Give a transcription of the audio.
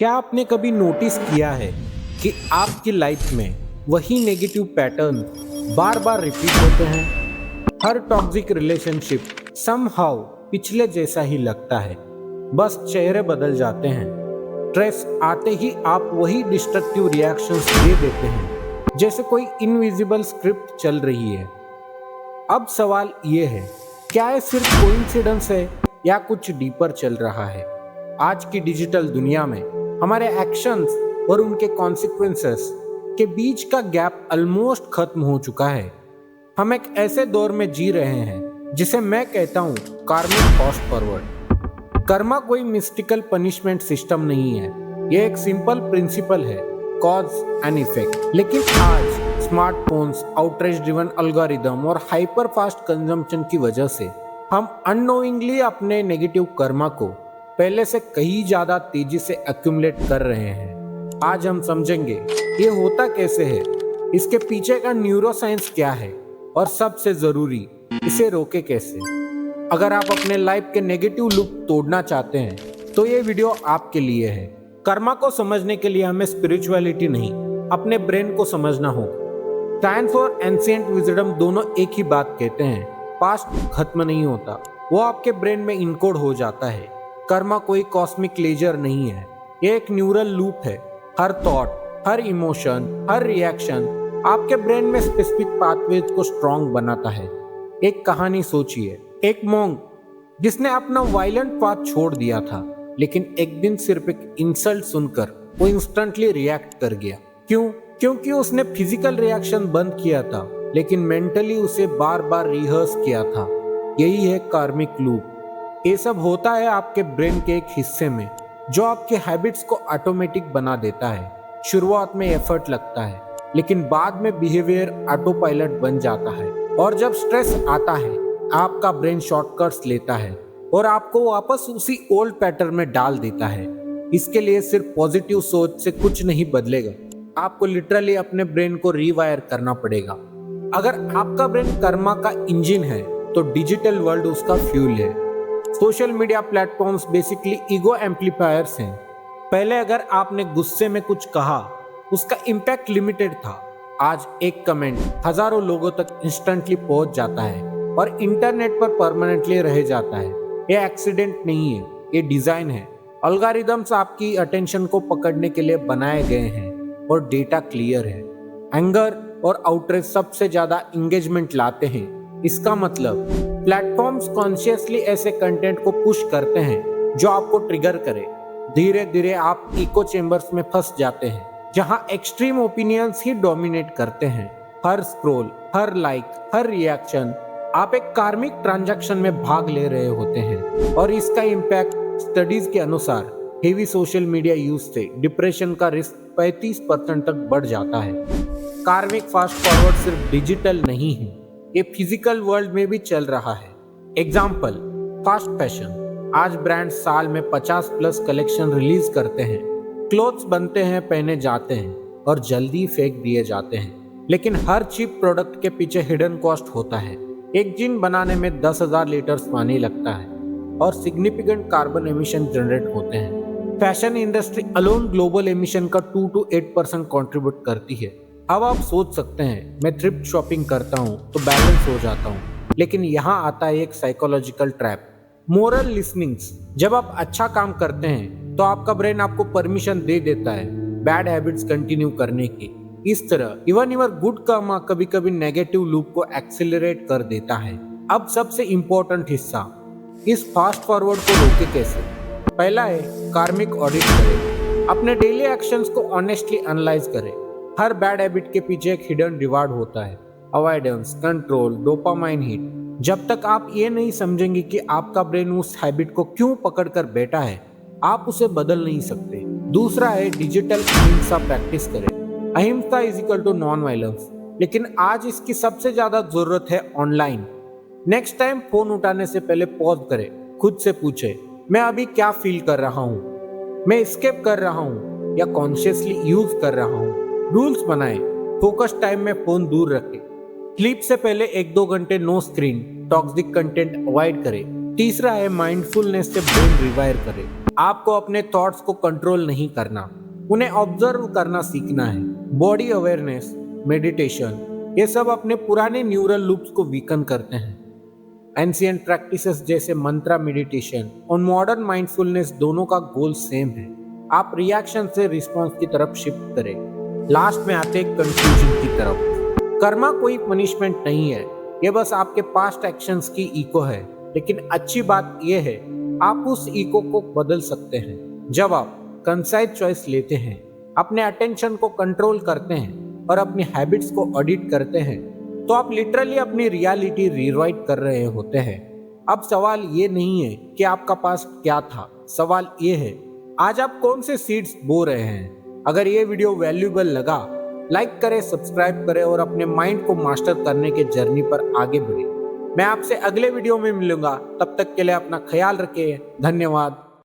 क्या आपने कभी नोटिस किया है कि आपकी लाइफ में वही नेगेटिव पैटर्न बार बार रिपीट होते हैं? हर टॉक्सिक रिलेशनशिप समहाउ पिछले जैसा ही लगता है, बस चेहरे बदल जाते हैं। स्ट्रेस आते ही आप वही डिस्ट्रक्टिव रिएक्शंस दे देते हैं, जैसे कोई इनविजिबल स्क्रिप्ट चल रही है। अब सवाल ये है, क्या ये सिर्फ कोइंसिडेंस है या कुछ डीपर चल रहा है? आज की डिजिटल दुनिया में हमारे एक्शंस और उनके कॉन्सिक्वेंसेस के बीच का गैप ऑलमोस्ट खत्म हो चुका है। हम एक ऐसे दौर में जी रहे हैं जिसे मैं कहता हूँ कार्मिक फास्ट फॉरवर्ड। कर्मा कोई मिस्टिकल पनिशमेंट सिस्टम नहीं है, ये एक सिंपल प्रिंसिपल है, कॉज एंड इफेक्ट। लेकिन आज स्मार्टफोन्स, आउटरीच ड्रिवन एल्गोरिदम और हाइपर फास्ट कंजम्पशन की वजह से हम अननोइंगली अपने नेगेटिव कर्मा को पहले से कहीं ज्यादा तेजी से एक्यूमुलेट कर रहे हैं। आज हम समझेंगे ये होता कैसे है, इसके पीछे का न्यूरोसाइंस क्या है और सबसे जरूरी इसे रोके कैसे। अगर आप अपने लाइफ के नेगेटिव लूप तोड़ना चाहते हैं तो ये वीडियो आपके लिए है। कर्मा को समझने के लिए हमें स्पिरिचुअलिटी नहीं, अपने ब्रेन को समझना होगा। साइंस और एंशिएंट विजडम दोनों एक ही बात कहते हैं, पास्ट खत्म नहीं होता, वो आपके ब्रेन में इनकोड हो जाता है। कर्मा कोई कॉस्मिक लेजर नहीं है, ये एक न्यूरल लूप है। हर थॉट, हर इमोशन, हर रिएक्शन आपके ब्रेन में स्पेसिफिक पाथवेज को स्ट्रॉन्ग बनाता है। एक कहानी सोचिए, एक मॉन्क जिसने अपना वायलेंट पाथ छोड़ दिया था, लेकिन एक दिन सिर्फ एक इंसल्ट सुनकर वो इंस्टेंटली रिएक्ट कर गया। क्यों? क्योंकि उसने फिजिकल रिएक्शन बंद किया था, लेकिन मेंटली उसे बार बार रिहर्स किया था। यही है कार्मिक लूप। ये सब होता है आपके ब्रेन के एक हिस्से में जो आपके हैबिट्स को ऑटोमेटिक बना देता है। शुरुआत में एफर्ट लगता है, लेकिन बाद में बिहेवियर ऑटो पायलट बन जाता है। और जब स्ट्रेस आता है, आपका ब्रेन शॉर्टकट्स लेता है और आपको वापस उसी ओल्ड पैटर्न में डाल देता है। इसके लिए सिर्फ पॉजिटिव सोच से कुछ नहीं बदलेगा, आपको लिटरली अपने ब्रेन को रीवायर करना पड़ेगा। अगर आपका ब्रेन कर्मा का इंजन है तो डिजिटल वर्ल्ड उसका फ्यूल है। Social media platforms basically ego amplifiers हैं। पहले अगर आपने गुस्से में कुछ कहा, उसका इम्पैक्ट लिमिटेड था। आज एक कमेंट हजारों लोगों तक इंस्टेंटली पहुंच जाता है और इंटरनेट पर परमानेंटली रह जाता है। ये एक्सीडेंट नहीं है, ये डिजाइन है। एल्गोरिदम्स आपकी अटेंशन को पकड़ने के लिए बनाए गए हैं और डेटा क्लियर है। एंगर और आउटरीच सबसे ज्यादा एंगेजमेंट लाते हैं। इसका मतलब प्लेटफॉर्म्स कॉन्शियसली ऐसे कंटेंट को पुश करते हैं जो आपको ट्रिगर करे। धीरे धीरे आप इको चेंबर्स में फंस जाते हैं जहां एक्सट्रीम ओपिनियंस ही डोमिनेट करते हैं। हर स्क्रॉल, हर लाइक, हर रिएक्शन आप एक कार्मिक ट्रांजैक्शन में भाग ले रहे होते हैं। और इसका इम्पैक्ट स्टडीज के अनुसार हेवी सोशल मीडिया यूज से डिप्रेशन का रिस्क 35% तक बढ़ जाता है। कार्मिक फास्ट फॉरवर्ड सिर्फ डिजिटल नहीं है, ये फिजिकल वर्ल्ड में भी चल रहा है। Example, fast fashion. आज ब्रांड साल में 50+ कलेक्शन रिलीज करते हैं। क्लोथ्स बनते हैं, पहने जाते हैं और जल्दी फेंक दिए जाते हैं। लेकिन हर चीप प्रोडक्ट के पीछे हिडन कॉस्ट होता है। एक जीन बनाने में 10,000 लीटर्स पानी लगता है और सिग्निफिकेंट कार्बन एमिशन जनरेट होते हैं। Fashion industry alone global emission का 2 to 8% कंट्रीब्यूट करती है। अब आप सोच सकते हैं, मैं थ्रिफ्ट शॉपिंग करता हूं तो बैलेंस हो जाता हूं, लेकिन यहां आता है एक साइकोलॉजिकल ट्रैप, मोरल लिसनिंग्स। जब आप अच्छा काम करते हैं तो आपका ब्रेन आपको परमिशन दे देता है बैड हैबिट्स कंटिन्यू करने की। इस तरह इवन योर गुड कर्मा कभी कभी नेगेटिव लूप को एक्सेलरेट कर देता है। अब सबसे इंपॉर्टेंट हिस्सा, इस फास्ट फॉरवर्ड को रोके कैसे। पहला है कार्मिक ऑडिट करें। अपने डेली एक्शंस को ऑनेस्टली एनालाइज करें। हर बैड हैबिट के पीछे एक हिडन रिवार्ड होता है, अवॉइडेंस, कंट्रोल, डोपामाइन हिट। जब तक आप ये नहीं समझेंगे कि आपका ब्रेन उस हैबिट को क्यों पकड़ कर बैठा है, आप उसे बदल नहीं सकते। दूसरा है डिजिटल अहिंसा प्रैक्टिस करें। Ahimsa is equal to non violence, लेकिन आज इसकी सबसे ज्यादा जरूरत है ऑनलाइन। नेक्स्ट टाइम फोन उठाने से पहले पॉज करें, खुद से पूछे, मैं अभी क्या फील कर रहा हूँ? मैं एस्केप कर रहा हूँ या कॉन्शियसली यूज कर रहा हूँ? रूल्स बनाएं, फोकस टाइम में फोन दूर रखें। स्लीप से पहले 1-2 घंटे no screen, toxic content avoid करें। तीसरा है माइंडफुलनेस से ब्रेन रिवायर करें। आपको अपने थॉट्स को कंट्रोल नहीं करना, उन्हें ऑब्जर्व करना सीखना है। बॉडी अवेयरनेस, मेडिटेशन, ये सब अपने पुराने न्यूरल लूप्स को वीकन करते हैं। एंशिएंट प्रैक्टिसेस जैसे मंत्रा मेडिटेशन और मॉडर्न माइंडफुलनेस दोनों का गोल सेम है। आप रिएक्शन से रिस्पॉन्स की तरफ शिफ्ट करें। लास्ट में आते हैं कंक्लूजन की तरफ। कर्मा कोई पनिशमेंट नहीं है, ये बस आपके पास्ट एक्शंस की इको है। लेकिन अच्छी बात यह है, आप उस इको को बदल सकते हैं। जब आप कंसाइज चॉइस लेते हैं, अपने अटेंशन को कंट्रोल करते हैं और अपनी हैबिट्स को ऑडिट करते हैं, तो आप लिटरली अपनी रियलिटी रीराइट कर रहे होते हैं। अब सवाल ये नहीं है कि आपका पास क्या था, सवाल ये है आज आप कौन से सीड्स बो रहे हैं। अगर ये वीडियो वैल्यूएबल लगा, लाइक करें, सब्सक्राइब करें और अपने माइंड को मास्टर करने के जर्नी पर आगे बढ़े। मैं आपसे अगले वीडियो में मिलूंगा, तब तक के लिए अपना ख्याल रखें। धन्यवाद।